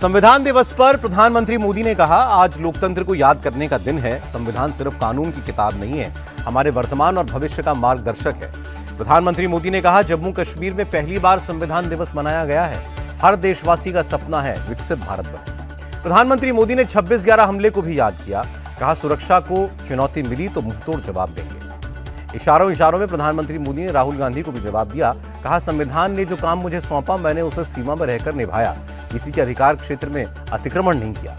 संविधान दिवस पर प्रधानमंत्री मोदी ने कहा, आज लोकतंत्र को याद करने का दिन है। संविधान सिर्फ कानून की किताब नहीं है, हमारे वर्तमान और भविष्य का मार्गदर्शक है। प्रधानमंत्री मोदी ने कहा, जम्मू कश्मीर में पहली बार संविधान दिवस मनाया गया है। हर देशवासी का सपना है विकसित भारत बने। प्रधानमंत्री मोदी ने 26/11 हमले को भी याद किया। कहा, सुरक्षा को चुनौती मिली तो मुंहतोड़ जवाब देंगे। इशारों में प्रधानमंत्री मोदी ने राहुल गांधी को भी जवाब दिया। कहा, संविधान ने जो काम मुझे सौंपा, मैंने उसे सीमा में रहकर निभाया। किसी के अधिकार क्षेत्र में अतिक्रमण नहीं किया।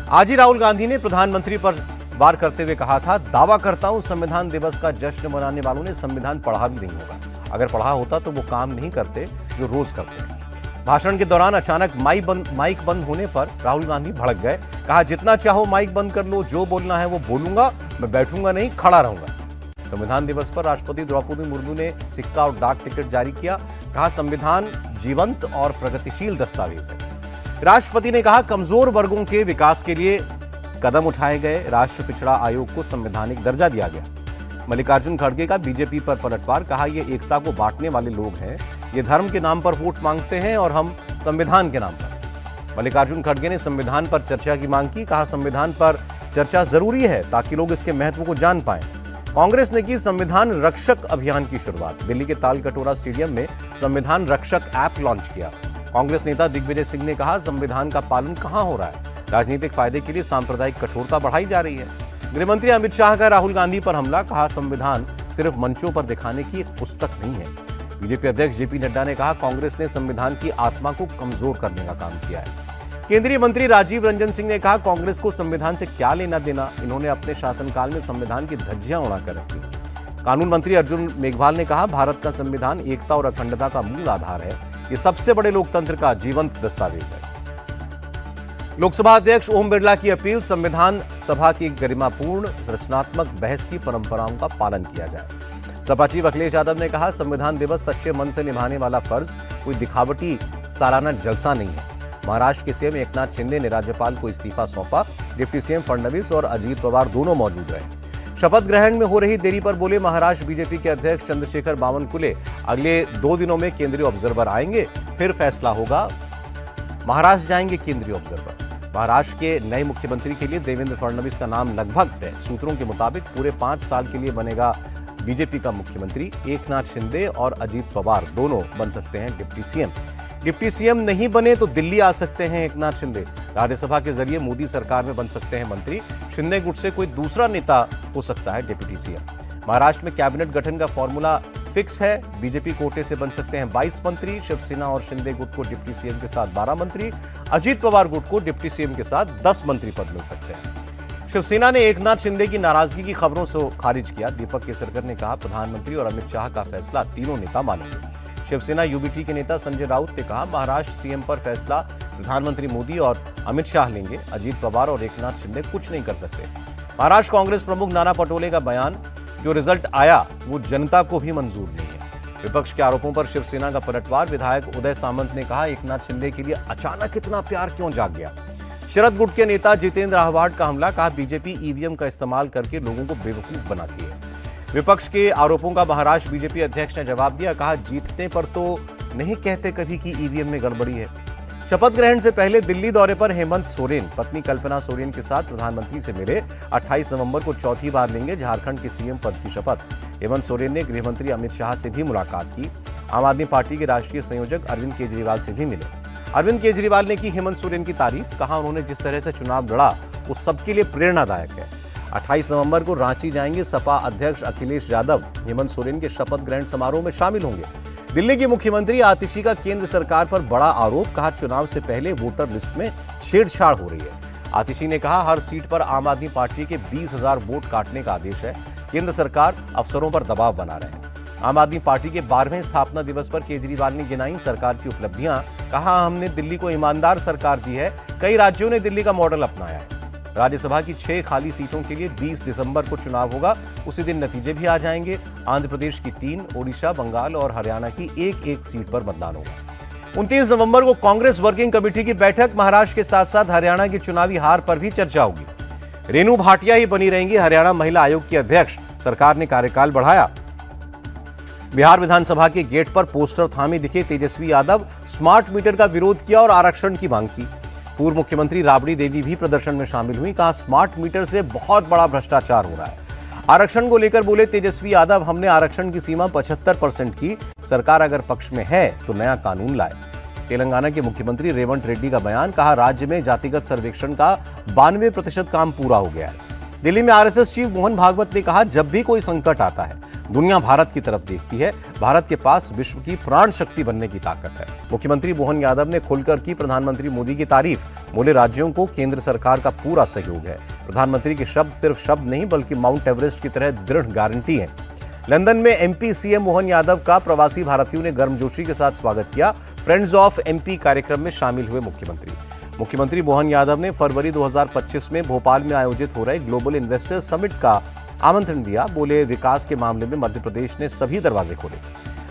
आज ही राहुल गांधी ने प्रधानमंत्री पर वार करते हुए कहा था, दावा करता हूं संविधान दिवस का जश्न मनाने वालों ने संविधान पढ़ा भी नहीं होगा। अगर पढ़ा होता तो वो काम नहीं करते जो रोज करते हैं। भाषण के दौरान अचानक माइक बंद होने पर राहुल गांधी भड़क गए। कहा, जितना चाहो माइक बंद कर लो, जो बोलना है वो बोलूंगा, मैं बैठूंगा नहीं, खड़ा रहूंगा। संविधान दिवस पर राष्ट्रपति द्रौपदी मुर्मू ने सिक्का और डाक टिकट जारी किया। कहा, संविधान जीवंत और प्रगतिशील दस्तावेज है। राष्ट्रपति ने कहा, कमजोर वर्गों के विकास के लिए कदम उठाए गए। राष्ट्र पिछड़ा आयोग को संवैधानिक दर्जा दिया गया। मल्लिकार्जुन खड़गे का बीजेपी पर पलटवार। कहा, ये एकता को बांटने वाले लोग हैं, ये धर्म के नाम पर वोट मांगते हैं और हम संविधान के नाम पर। मल्लिकार्जुन खड़गे ने संविधान पर चर्चा की मांग की। कहा, संविधान पर चर्चा जरूरी है ताकि लोग इसके महत्व को जान पाएं। कांग्रेस ने की संविधान रक्षक अभियान की शुरुआत। दिल्ली के तालकटोरा स्टेडियम में संविधान रक्षक ऐप लॉन्च किया। कांग्रेस नेता दिग्विजय सिंह ने कहा, संविधान का पालन कहां हो रहा है? राजनीतिक फायदे के लिए सांप्रदायिक कठोरता बढ़ाई जा रही है। गृहमंत्री अमित शाह का राहुल गांधी पर हमला। कहा, संविधान सिर्फ मंचों पर दिखाने की एक पुस्तक नहीं है। बीजेपी अध्यक्ष जेपी नड्डा ने कहा, कांग्रेस ने संविधान की आत्मा को कमजोर करने का काम किया है। केंद्रीय मंत्री राजीव रंजन सिंह ने कहा, कांग्रेस को संविधान से क्या लेना देना, इन्होंने अपने शासनकाल में संविधान की धज्जियां उड़ाकर रखी। कानून मंत्री अर्जुन मेघवाल ने कहा, भारत का संविधान एकता और अखंडता का मूल आधार है। ये सबसे बड़े लोकतंत्र का जीवंत दस्तावेज है। लोकसभा अध्यक्ष ओम बिरला की अपील, संविधान सभा की गरिमापूर्ण रचनात्मक बहस की परंपराओं का पालन किया जाए। सपा चीफ अखिलेश यादव ने कहा, संविधान दिवस सच्चे मन से निभाने वाला फर्ज, कोई दिखावटी सालाना जलसा नहीं है। महाराष्ट्र के सीएम एकनाथ शिंदे ने राज्यपाल को इस्तीफा सौंपा। डिप्टी सीएम फडणवीस और अजीत पवार दोनों मौजूद रहे। शपथ ग्रहण में हो रही देरी पर बोले महाराष्ट्र बीजेपी के अध्यक्ष चंद्रशेखर बावनकुले, अगले 2 दिनों में केंद्रीय ऑब्जर्वर आएंगे, फिर फैसला होगा। महाराष्ट्र जाएंगे केंद्रीय ऑब्जर्वर। महाराष्ट्र के नए मुख्यमंत्री के लिए देवेंद्र फडणवीस का नाम लगभग तय। सूत्रों के मुताबिक पूरे 5 साल के लिए बनेगा बीजेपी का मुख्यमंत्री। एकनाथ शिंदे और अजीत पवार दोनों बन सकते हैं डिप्टी सीएम। डिप्टी सीएम नहीं बने तो दिल्ली आ सकते हैं एकनाथ शिंदे। राज्यसभा के जरिए मोदी सरकार में बन सकते हैं मंत्री। शिंदे गुट से कोई दूसरा नेता हो सकता है डिप्टी सीएम। महाराष्ट्र में कैबिनेट गठन का फॉर्मूला फिक्स है। बीजेपी कोटे से बन सकते हैं 22 मंत्री। शिवसेना और शिंदे गुट को डिप्टी सीएम के साथ 12 मंत्री। अजीत पवार गुट को डिप्टी सीएम के साथ 10 मंत्री पद मिल सकते हैं। शिवसेना ने एकनाथ शिंदे की नाराजगी की खबरों से खारिज किया। दीपक केसरकर ने कहा, प्रधानमंत्री और अमित शाह का फैसला तीनों नेता मानेंगे। शिवसेना यूबीटी के नेता संजय राउत ने कहा, महाराष्ट्र सीएम पर फैसला प्रधानमंत्री मोदी और अमित शाह लेंगे। अजीत पवार और एकनाथ शिंदे कुछ नहीं कर सकते। महाराष्ट्र कांग्रेस प्रमुख नाना पटोले का बयान, जो रिजल्ट आया वो जनता को भी मंजूर नहीं है। विपक्ष के आरोपों पर शिवसेना का पलटवार। विधायक उदय सामंत ने कहा, एकनाथ शिंदे के लिए अचानक इतना प्यार क्यों जाग गया? शरद गुट के नेता जितेंद्र आहवाट का हमला। कहा, बीजेपी ईवीएम का इस्तेमाल करके लोगों को बेवकूफ बनाती है। विपक्ष के आरोपों का महाराष्ट्र बीजेपी अध्यक्ष ने जवाब दिया। कहा, जीतने पर तो नहीं कहते कभी कि ईवीएम में गड़बड़ी है। शपथ ग्रहण से पहले दिल्ली दौरे पर हेमंत सोरेन पत्नी कल्पना सोरेन के साथ प्रधानमंत्री से मिले। 28 नवंबर को चौथी बार लेंगे झारखंड के सीएम पद की शपथ। हेमंत सोरेन ने गृहमंत्री अमित शाह से भी मुलाकात की। आम आदमी पार्टी के राष्ट्रीय संयोजक अरविंद केजरीवाल से भी मिले। अरविंद केजरीवाल ने की हेमंत सोरेन की तारीफ। कहा, उन्होंने जिस तरह से चुनाव लड़ा वो सबके लिए प्रेरणादायक है। 28 नवंबर को रांची जाएंगे सपा अध्यक्ष अखिलेश यादव। हेमंत सोरेन के शपथ ग्रहण समारोह में शामिल होंगे। दिल्ली की मुख्यमंत्री आतिशी का केंद्र सरकार पर बड़ा आरोप। कहा, चुनाव से पहले वोटर लिस्ट में छेड़छाड़ हो रही है। आतिशी ने कहा, हर सीट पर आम आदमी पार्टी के 20,000 वोट काटने का आदेश है। केंद्र सरकार अफसरों पर दबाव बना रहे हैं। आम आदमी पार्टी के 12वें स्थापना दिवस पर केजरीवाल ने गिनाई सरकार की उपलब्धियां। कहा, हमने दिल्ली को ईमानदार सरकार दी है। कई राज्यों ने दिल्ली का मॉडल अपनाया है। राज्यसभा की 6 खाली सीटों के लिए 20 दिसंबर को चुनाव होगा। उसी दिन नतीजे भी आ जाएंगे। आंध्र प्रदेश की 3, ओडिशा, बंगाल और हरियाणा की 1-1 सीट पर मतदान होगा। 29 नवंबर को कांग्रेस वर्किंग कमेटी की बैठक। महाराष्ट्र के साथ साथ हरियाणा की चुनावी हार पर भी चर्चा होगी। रेणु भाटिया ही बनी रहेंगी हरियाणा महिला आयोग की अध्यक्ष। सरकार ने कार्यकाल बढ़ाया। बिहार विधानसभा के गेट पर पोस्टर थामे दिखे तेजस्वी यादव। स्मार्ट मीटर का विरोध किया और आरक्षण की मांग की। पूर्व मुख्यमंत्री राबड़ी देवी भी प्रदर्शन में शामिल हुई। कहा, स्मार्ट मीटर से बहुत बड़ा भ्रष्टाचार हो रहा है। आरक्षण को लेकर बोले तेजस्वी यादव, हमने आरक्षण की सीमा 75% की, सरकार अगर पक्ष में है तो नया कानून लाए। तेलंगाना के मुख्यमंत्री रेवंत रेड्डी का बयान। कहा, राज्य में जातिगत सर्वेक्षण का 92% काम पूरा हो गया है। दिल्ली में आरएसएस चीफ मोहन भागवत ने कहा, जब भी कोई संकट आता है दुनिया भारत की तरफ देखती है। भारत के पास विश्व की प्राण शक्ति बनने की ताकत है। मुख्यमंत्री मोहन यादव ने खुलकर की प्रधानमंत्री मोदी की तारीफ। बोले, राज्यों को केंद्र सरकार का पूरा सहयोग है। प्रधानमंत्री के शब्द सिर्फ शब्द नहीं बल्कि माउंट एवरेस्ट की तरह दृढ़ गारंटी है। लंदन में एमपी सीएम मोहन यादव का प्रवासी भारतीयों ने गर्मजोशी के साथ स्वागत किया। फ्रेंड्स ऑफ एमपी कार्यक्रम में शामिल हुए मुख्यमंत्री मोहन यादव ने फरवरी 2025 में भोपाल में आयोजित हो रहे ग्लोबल इन्वेस्टर्स समिट का आमंत्रण दिया। बोले, विकास के मामले में मध्य प्रदेश ने सभी दरवाजे खोले।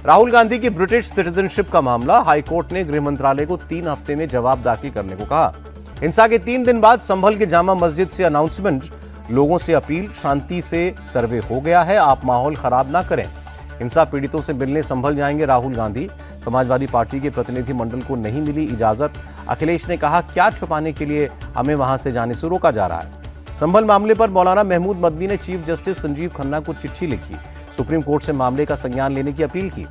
राहुल गांधी की ब्रिटिश सिटीजनशिप का मामला। हाईकोर्ट ने गृह मंत्रालय को 3 हफ्ते में जवाब दाखिल करने को कहा। हिंसा के 3 दिन बाद संभल के जामा मस्जिद से अनाउंसमेंट। लोगों से अपील, शांति से सर्वे हो गया है, आप माहौल खराब ना करें। हिंसा पीड़ितों से मिलने संभल जाएंगे राहुल गांधी। समाजवादी पार्टी के प्रतिनिधि मंडल को नहीं मिली इजाजत। अखिलेश ने कहा, क्या छुपाने के लिए हमें वहां से जाने से रोका जा रहा है। संभल मामले पर मौलाना महमूद मदनी ने चीफ जस्टिस संजीव खन्ना को चिट्ठी लिखी। सुप्रीम कोर्ट से मामले का संज्ञान लेने की अपील की।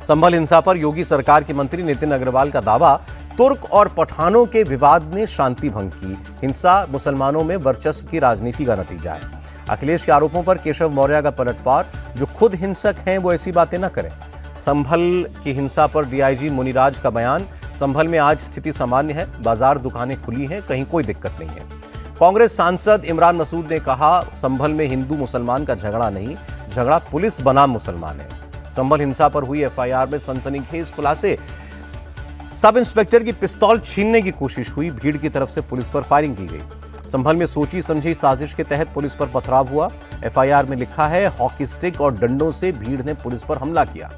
संभल हिंसा पर योगी सरकार के मंत्री नितिन अग्रवाल का दावा, तुर्क और पठानों के विवाद ने शांति भंग की। हिंसा मुसलमानों में वर्चस्व की राजनीति का नतीजा है। अखिलेश के आरोपों पर केशव मौर्य का पलटवार। जो खुद हिंसक हैं वो ऐसी बातें न करें। संभल की हिंसा पर डीआईजी मुनिराज का बयान। संभल में आज स्थिति सामान्य है, बाजार दुकानें खुली हैं, कहीं कोई दिक्कत नहीं है। कांग्रेस सांसद इमरान मसूद ने कहा, संभल में हिंदू मुसलमान का झगड़ा नहीं, झगड़ा पुलिस बनाम मुसलमान है। संभल हिंसा पर हुई एफआईआर में सनसनीखेज खुलासे। सब इंस्पेक्टर की पिस्तौल छीनने की कोशिश हुई, भीड़ की तरफ से पुलिस पर फायरिंग की गई। संभल में सोची समझी साजिश के तहत पुलिस पर पथराव हुआ। एफआईआर में लिखा है, हॉकी स्टिक और डंडों से भीड़ ने पुलिस पर हमला किया।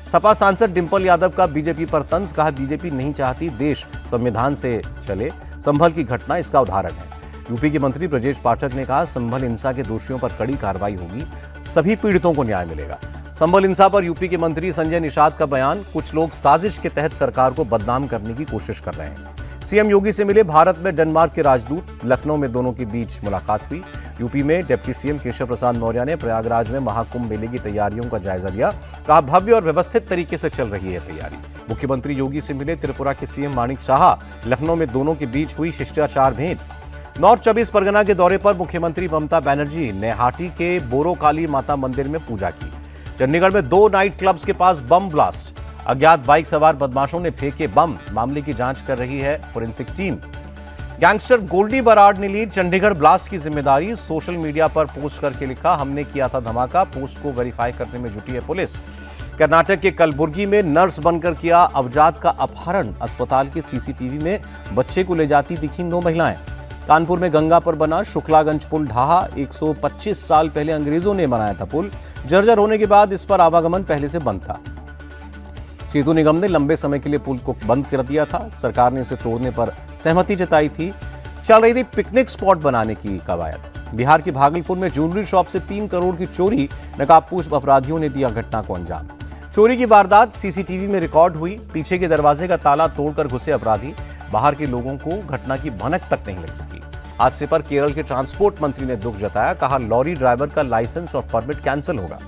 सपा सांसद डिंपल यादव का बीजेपी पर तंज। कहा, बीजेपी नहीं चाहती देश संविधान से चले। संभल की घटना इसका उदाहरण है। यूपी के मंत्री ब्रजेश पाठक ने कहा, संभल हिंसा के दोषियों पर कड़ी कार्रवाई होगी, सभी पीड़ितों को न्याय मिलेगा। संभल हिंसा पर यूपी के मंत्री संजय निषाद का बयान। कुछ लोग साजिश के तहत सरकार को बदनाम करने की कोशिश कर रहे हैं। सीएम योगी से मिले भारत में डेनमार्क के राजदूत। लखनऊ में दोनों के बीच मुलाकात हुई। यूपी में डिप्टी सीएम केशव प्रसाद मौर्य ने प्रयागराज में महाकुंभ मेले की तैयारियों का जायजा लिया। कहा, भव्य और व्यवस्थित तरीके से चल रही है तैयारी। मुख्यमंत्री योगी से मिले त्रिपुरा के सीएम माणिक साहा। लखनऊ में दोनों के बीच हुई शिष्टाचार भेंट। नॉर्थ 24 परगना के दौरे पर मुख्यमंत्री ममता बनर्जी ने हाटी के बोरोकाली माता मंदिर में पूजा की। चंडीगढ़ में 2 नाइट क्लब्स के पास बम ब्लास्ट। अज्ञात बाइक सवार बदमाशों ने फेंके बम। मामले की जांच कर रही है forensic team. Gangster Goldy Brar ने ली चंडीगढ़ ब्लास्ट की जिम्मेदारी। सोशल मीडिया पर पोस्ट करके लिखा, हमने किया था धमाका। पोस्ट को वेरीफाई करने में जुटी है पुलिस। कर्नाटक के कलबुर्गी में नर्स बनकर किया अवजात का अपहरण। अस्पताल के सीसीटीवी में बच्चे को ले जाती दिखी 2 महिलाएं। कानपुर में गंगा पर बना शुक्लागंज पुल ढहा। 125 साल पहले अंग्रेजों ने बनाया था पुल। जर्जर होने के बाद इस पर आवागमन पहले से बंद था। सेतु निगम ने लंबे समय के लिए पुल को बंद कर दिया था। सरकार ने इसे तोड़ने पर सहमति जताई थी। चल रही थी पिकनिक स्पॉट बनाने की कवायद। बिहार के भागलपुर में ज्वेलरी शॉप से 3 करोड़ की चोरी। नकाबपोश अपराधियों ने दिया घटना को अंजाम। चोरी की वारदात सीसीटीवी में रिकॉर्ड हुई। पीछे के दरवाजे का ताला तोड़कर घुसे अपराधी। बाहर के लोगों को घटना की भनक तक नहीं लग सकी। हादसे पर केरल के ट्रांसपोर्ट मंत्री ने दुख जताया। कहा, लॉरी ड्राइवर का लाइसेंस और परमिट कैंसिल होगा।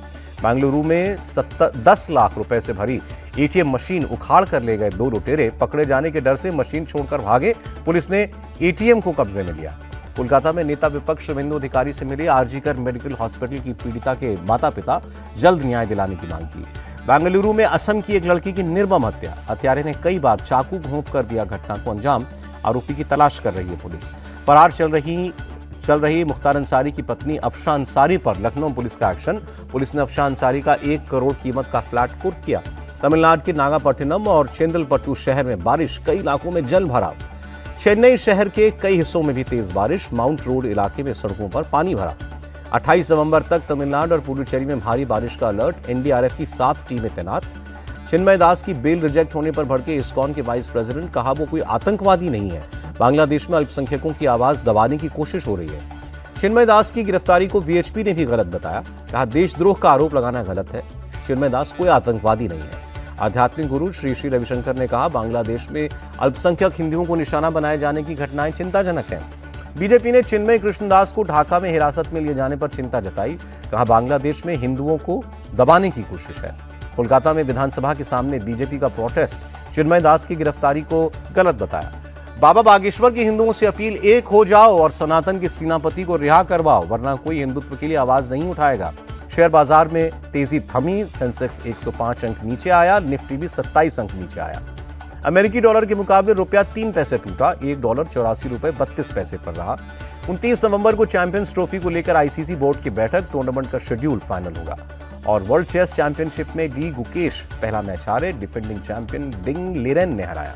बेंगलुरु में 10 लाख रुपए से भरी एटीएम मशीन उखाड़ कर ले गए 2 लुटेरे। पकड़े जाने के डर से मशीन छोड़कर भागे। पुलिस ने एटीएम को कब्जे में लिया। कोलकाता में नेता विपक्ष शुभेंदु अधिकारी से मिले। आरजीकर मेडिकल हॉस्पिटल की पीड़िता के माता पिता जल्द न्याय दिलाने की मांग की। बेंगलुरु में असम की एक लड़की की निर्मम हत्या। हत्यारे ने कई बार चाकू घोंप कर दिया घटना को अंजाम। आरोपी की तलाश कर रही है पुलिस। फरार चल रही मुख्तार अंसारी की पत्नी अफशा अंसारी पर लखनऊ पुलिस का एक्शन। पुलिस ने अफशा अंसारी का 1 करोड़ कीमत का फ्लैट कुर्क किया। तमिलनाडु के नागापट्टिनम और चेंगलपट्टू शहर में बारिश। कई इलाकों में जल भराव। चेन्नई शहर के कई हिस्सों में भी तेज बारिश। माउंट रोड इलाके में सड़कों पर पानी भरा। 28 नवंबर तक तमिलनाडु और पुडुचेरी में भारी बारिश का अलर्ट। एनडीआरएफ की 7 टीमें तैनात। चिन्मय दास की बेल रिजेक्ट होने पर भड़के इस्कॉन के वाइस प्रेसिडेंट। कहा, वो कोई आतंकवादी नहीं है। बांग्लादेश में अल्पसंख्यकों की आवाज दबाने की कोशिश हो रही है। चिन्मय दास की गिरफ्तारी को वीएचपी ने भी गलत बताया। कहा, देशद्रोह का आरोप लगाना गलत है। चिन्मय दास कोई आतंकवादी नहीं है। आध्यात्मिक गुरु श्री श्री रविशंकर ने कहा, बांग्लादेश में अल्पसंख्यक हिंदुओं को निशाना बनाए जाने की घटनाएं चिंताजनक हैं। बीजेपी ने चिन्मय कृष्णदास को ढाका में हिरासत में लिए जाने पर चिंता जताई। कहा, बांग्लादेश में हिंदुओं को दबाने की कोशिश है। कोलकाता में विधानसभा के सामने बीजेपी का प्रोटेस्ट, चिन्मय दास की गिरफ्तारी को गलत बताया। बाबा बागेश्वर की हिंदुओं से अपील, एक हो जाओ और सनातन के सेनापति को रिहा करवाओ, वरना कोई हिंदुत्व के लिए आवाज नहीं उठाएगा। शेयर बाजार में तेजी थमी, सेंसेक्स 105 अंक नीचे आया, निफ्टी भी 27 अंक नीचे आया। अमेरिकी डॉलर के मुकाबले रुपया 3 पैसे टूटा, $1 ₹84.32 पर रहा। 29 नवंबर को चैंपियंस ट्रॉफी को लेकर आईसीसी बोर्ड की बैठक, टूर्नामेंट का शेड्यूल फाइनल होगा। और वर्ल्ड चेस चैंपियनशिप में डी गुकेश पहला मैच हारे, डिफेंडिंग चैंपियन डिंग लिरेन ने हराया।